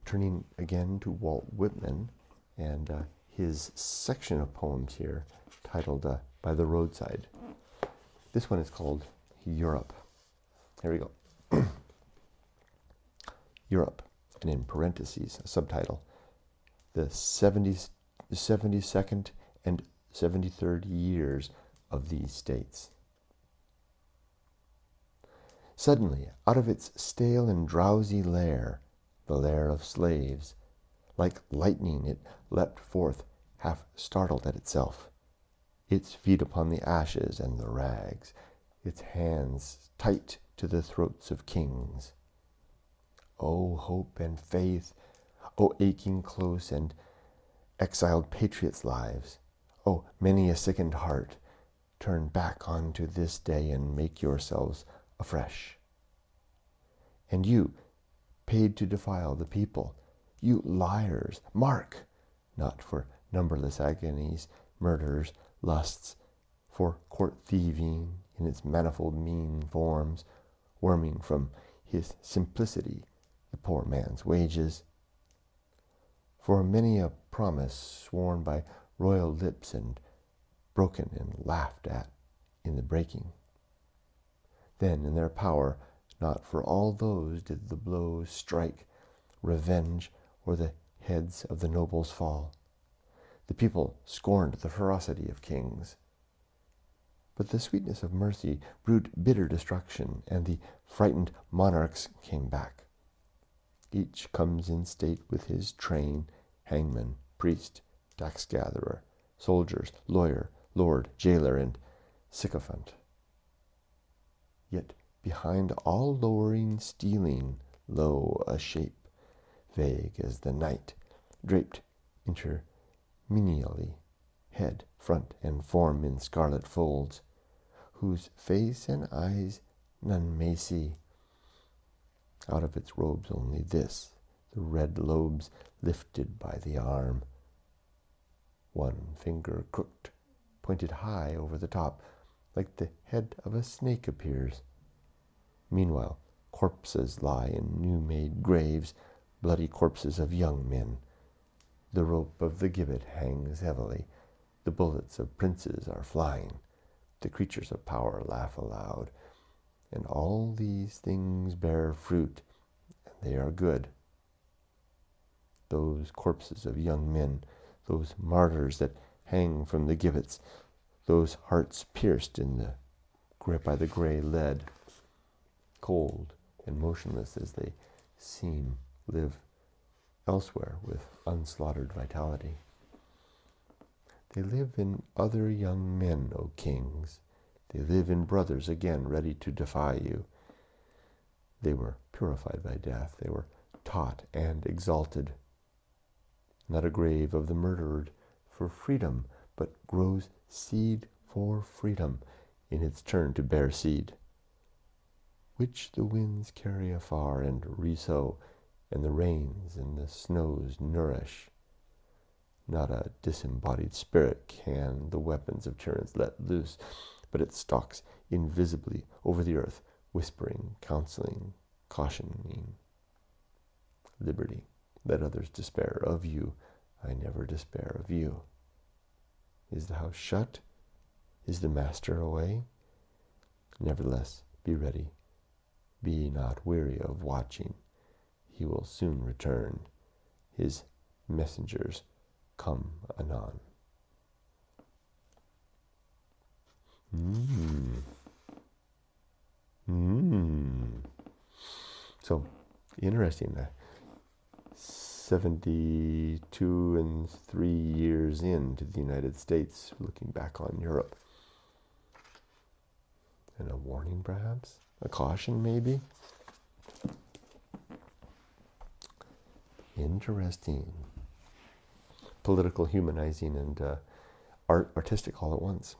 turning again to Walt Whitman and his section of poems here titled By the Roadside. This one is called Europe. Here we go. Europe, and in parentheses, a subtitle, the 72nd and 73rd years of these states. Suddenly, out of its stale and drowsy lair, the lair of slaves, like lightning it leapt forth, half startled at itself, its feet upon the ashes and the rags, its hands tight to the throats of kings. O hope and faith, O aching close and exiled patriots' lives, O many a sickened heart, turn back onto this day and make yourselves afresh. And you, paid to defile the people, you liars, mark, not for numberless agonies, murders, lusts, for court thieving in its manifold mean forms, worming from his simplicity the poor man's wages, for many a promise sworn by royal lips and broken and laughed at in the breaking. Then in their power, not for all those did the blows strike, revenge, or the heads of the nobles fall. The people scorned the ferocity of kings. But the sweetness of mercy brewed bitter destruction, and the frightened monarchs came back. Each comes in state with his train, hangman, priest, tax-gatherer, soldiers, lawyer, lord, jailer, and sycophant. Yet behind all lowering stealing, lo, a shape, vague as the night, draped interminially, head, front, and form in scarlet folds, whose face and eyes none may see. Out of its robes only this, the red lobes lifted by the arm. One finger crooked, pointed high over the top, like the head of a snake appears. Meanwhile, corpses lie in new-made graves, bloody corpses of young men. The rope of the gibbet hangs heavily. The bullets of princes are flying. The creatures of power laugh aloud. And all these things bear fruit, and they are good. Those corpses of young men, those martyrs that hang from the gibbets, those hearts pierced in the by the gray lead, cold and motionless as they seem, live elsewhere with unslaughtered vitality. They live in other young men, O kings. They live in brothers again, ready to defy you. They were purified by death. They were taught and exalted. Not a grave of the murdered for freedom, but grows seed for freedom in its turn to bear seed, which the winds carry afar and resow, and the rains and the snows nourish. Not a disembodied spirit can the weapons of tyrants let loose, but it stalks invisibly over the earth, whispering, counseling, cautioning. Liberty, let others despair of you. I never despair of you. Is the house shut? Is the master away? Nevertheless, be ready. Be not weary of watching. He will soon return. His messengers come anon. So, interesting. 72 and 3 years into the United States, looking back on Europe. And a warning, perhaps? A caution, maybe? Interesting. Political, humanizing, and artistic all at once.